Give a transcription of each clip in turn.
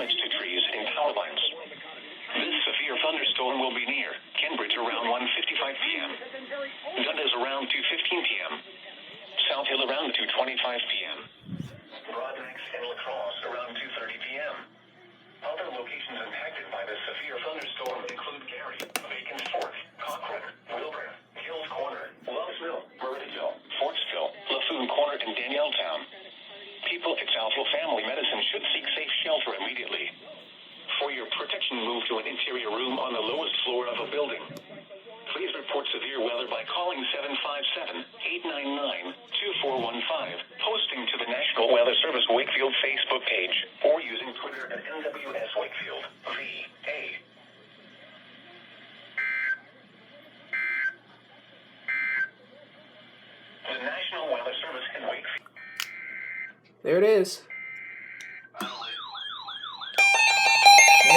damage to trees and power lines. This severe thunderstorm will be near Cambridge around 1:55 p.m. Dundas around 2:15 p.m. South Hill around 2:25 p.m. Broadnax and La Crosse around 2:30 p.m. Other locations impacted by this severe thunderstorm include Gary, Bacon's Fork, Cochrane, Wilburn, Hills Corner, Love'sville, Meredithville, Fortsville, Laffoon Corner, and Danielletown. People at Southville Family Medicine should seek safe shelter immediately. For your protection, move to an interior room on the lowest floor of a building. Please report severe weather by calling 757-899-2415, posting to the National Weather Service Wakefield Facebook page, or using Twitter at NWS Wakefield, VA. The National Weather Service in Wakefield. There it is. There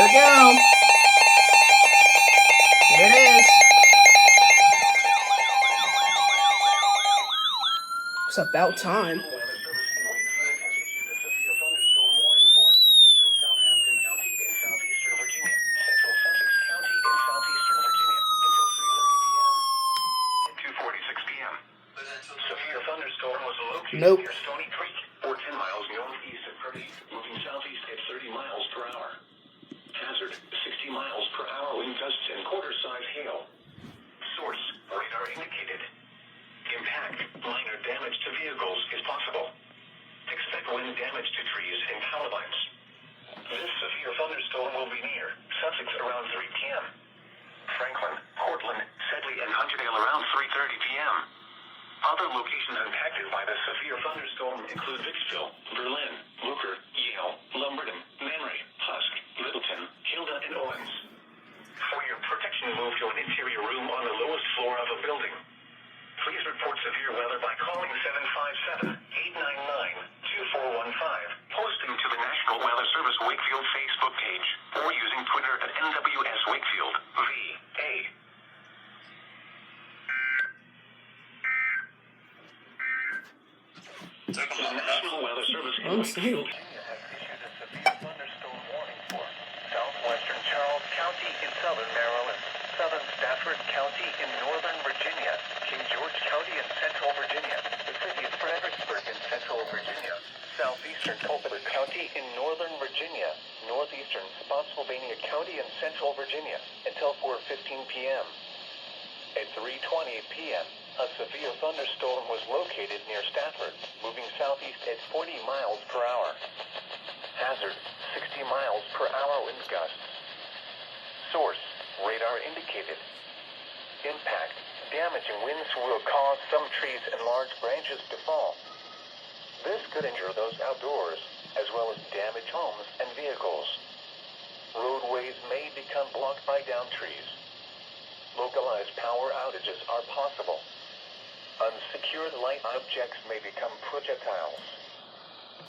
we go. There it is. It's about time. Nope. Near Stony Creek, or 10 miles northeast of Purdy, moving southeast at 30 miles per hour. Hazard, 60 miles per hour wind gusts and quarter-size hail. Source, radar indicated. Impact, minor damage to vehicles is possible. Expect wind damage to trees and power lines. This severe thunderstorm will be near Sussex around 3 p.m. Franklin, Cortland, Sedley, and Hunterdale around 3:30 p.m. Other locations impacted by the severe thunderstorm include Vicksville, Berlin, Lucre, Yale, Lumberton, Manray, Husk, Littleton, Hilda, and Owens. For your protection, move to an interior room on the lowest floor of a building. Please report severe weather by calling 757-899-2415, posting to the National Weather Service Wakefield Facebook page, or using Twitter at NWS Wakefield, VA. The National Weather Service in Wakefield has issued a severe thunderstorm warning for southwestern Charles County in southern Maryland, southern Stafford County in northern Virginia, King George County in central Virginia, the city of Fredericksburg in central Virginia, southeastern Culpeper County in northern Virginia, northeastern Spotsylvania County in central Virginia, until 4:15 p.m. At 3:20 p.m., a severe thunderstorm was located near Stafford, moving southeast at 40 miles per hour. Hazard, 60 miles per hour wind gusts. Source, radar indicated. Impact, damaging winds will cause some trees and large branches to fall. This could injure those outdoors, as well as damage homes and vehicles. Roadways may become blocked by downed trees. Localized power outages are possible. Unsecured light objects may become projectiles.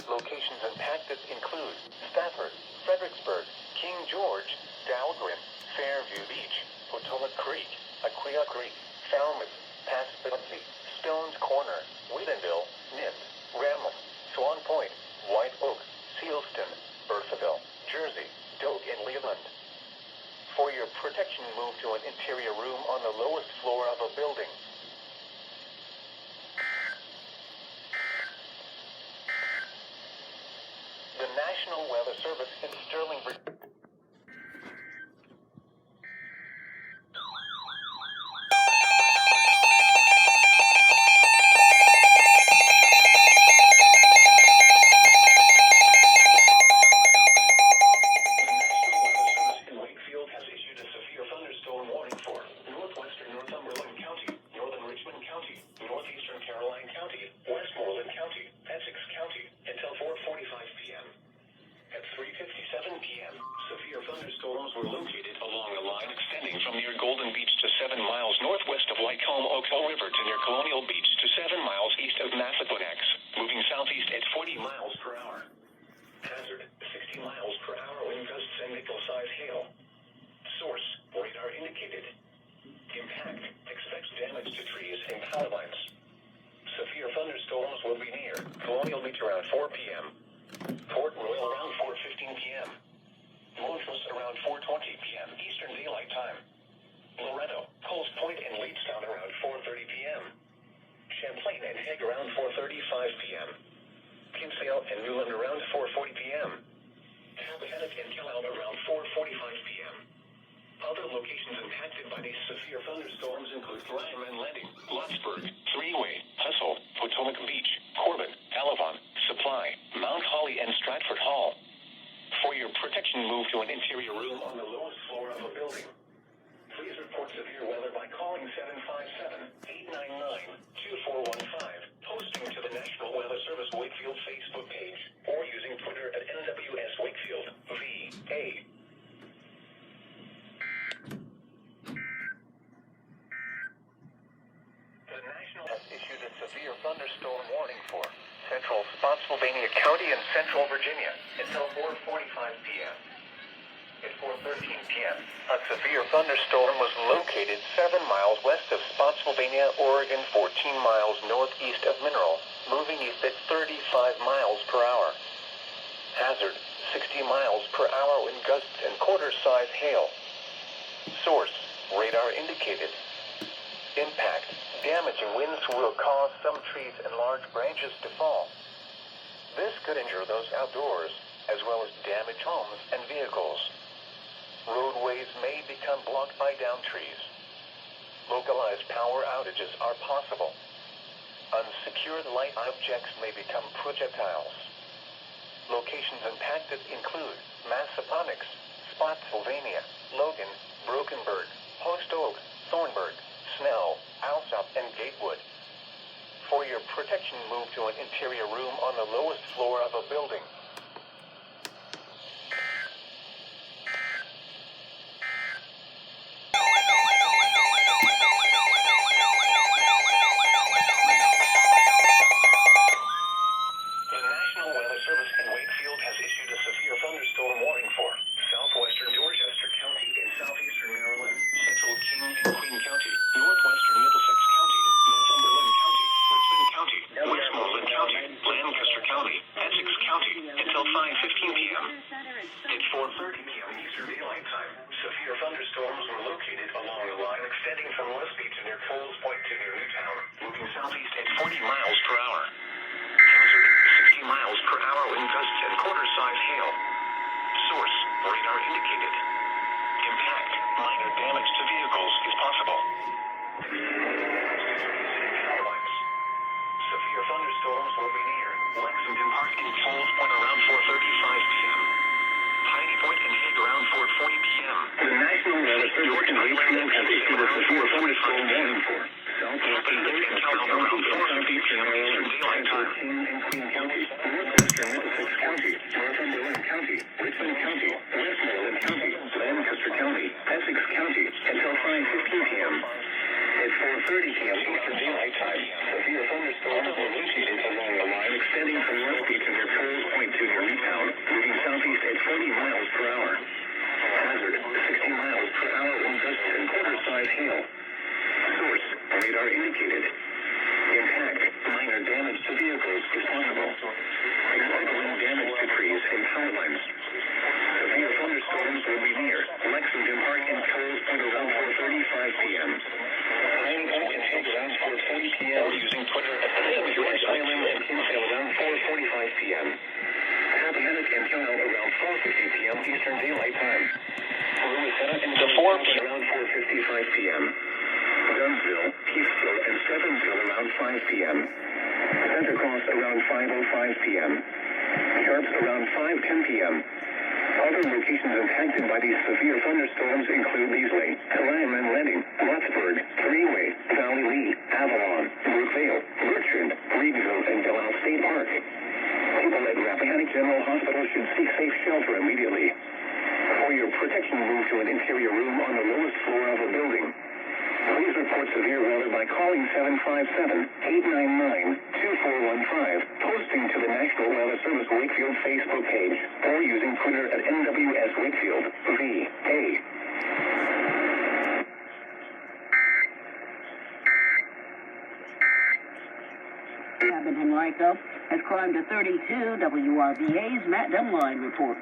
Locations impacted include Stafford, Fredericksburg, King George, Dahlgren, Fairview Beach, Potomac Creek, Aquia Creek, Falmouth, Passamaquoddy, Stones Corner, Wheatonville, Nip, Ramleh, Swan Point, White Oak, Sealston, Bertheville, Jersey, Doak, and Leland. For your protection, move to an interior room on the lowest floor of a building. The National Weather Service in Sterling, Virginia. Thunderstorms were located along a line extending from near Golden Beach to 7 miles northwest of Lycombe Oakville River to near Colonial Beach to 7 miles east of Massaponax, moving southeast at 40 miles per hour. Hazard, 60 miles per hour wind gusts and nickel-sized hail. Source, radar indicated. Impact, expects damage to trees and power lines. Severe thunderstorms will be near Colonial Beach around 4 p.m. Port Royal around 4:15 p.m. Some locations impacted by these severe thunderstorms include Graham and Landing, Lotsburg, Three-Way, Hustle, Potomac Beach, Corbin, Alavon, Supply, Mount Holly, and Stratford Hall. For your protection, move to an interior room on the lowest floor of a building. Please report severe weather by calling 757-899-2415, posting to the National Weather Service Wakefield Facebook page, or using Twitter at NWS Wakefield, VA. The National has issued a severe thunderstorm warning for Central Spotsylvania County and Central Virginia until 4:45 p.m. At 4:13 p.m., a severe thunderstorm was located 7 miles west of Spotsylvania, Oregon, 14 miles northeast of Mineral, moving east at 35 miles per hour. Hazard, 60 miles per hour wind gusts and quarter-size hail. Source, radar indicated. Impact, damaging winds will cause some trees and large branches to fall. This could injure those outdoors, as well as damage homes and vehicles. Roadways may become blocked by downed trees. Localized power outages are possible. Unsecured light objects may become projectiles. Locations impacted include Massaponax, Spotsylvania, Logan, Brokenburg, Post Oak, Thornburg, Snell, Alsop, and Gatewood. For your protection, move to an interior room on the lowest floor of a building. The National Weather Service in Wakefield has issued a severe thunderstorm warning for southwestern Dorchester County in southeastern Maryland, central King and Queen County, northwestern Middlesex County, Northumberland County, Richmond County, Westmoreland County, Lancaster County, Essex County, until 5:15 p.m. At 4:30 p.m. Eastern Daylight Time, severe thunderstorms were located along the line extending from West Beach near Coles Point to near Newtown, moving southeast at 40 miles per hour. Hazard, 60 miles per hour wind gusts and quarter-size hail. Source, radar indicated. Impact, minor damage to vehicles is possible. Severe thunderstorms will be near Lexington Park in Falls Point around 4:35 p.m. Piney Point and Hague around 4:40 p.m. The National Weather Service in Wakefield has issued a severe thunderstorm warning for southwestern Dorchester County, southeastern Maryland, central King and Queen County, northwestern Middlesex County, Northumberland County, Richmond County, Westmoreland County, Lancaster County, Essex County, until 5:15 p.m. At 4:30 p.m. Eastern Daylight Time, severe thunderstorms were located along the line extending from West Beach near Coles Point to near Newtown, moving southeast at 40 miles per hour. Hazard, 60 miles per hour wind gusts and quarter-size hail. Source, radar indicated. Impact, minor damage to vehicles is possible. Expect wind damage to trees and power lines. Severe thunderstorms will be near Lexington Park and Coles Point around 4:35 p.m. Piney Point and Hague around 4:40 p.m. using Twitter at NWS Island and Kinsale around 4:45 p.m. Rappahannock and Town around 4:50 p.m. Eastern Daylight Time. Louisiana and the 4 p.m. around 4:55 p.m. Gunsville, Heathville, and Stevensville around 5 p.m. Santa Claus around 5:05 p.m. Sharps around 5:10 p.m. Other locations impacted by these severe thunderstorms include Beasley, Graham and Landing, Lotsburg, Three-Way, Valley Lee, Avalon, Brookvale, Richmond, Reedville, and Delisle State Park. People at Rappahannock General Hospital should seek safe shelter immediately. For your protection, move to an interior room on the lowest floor of a building. Please report severe weather by calling 757-899-2415, posting to the National Weather Service Wakefield Facebook page, or using Twitter at NWS Wakefield, VA. Cabin Henrico has climbed to 32. WRVA's Matt Dumline reports.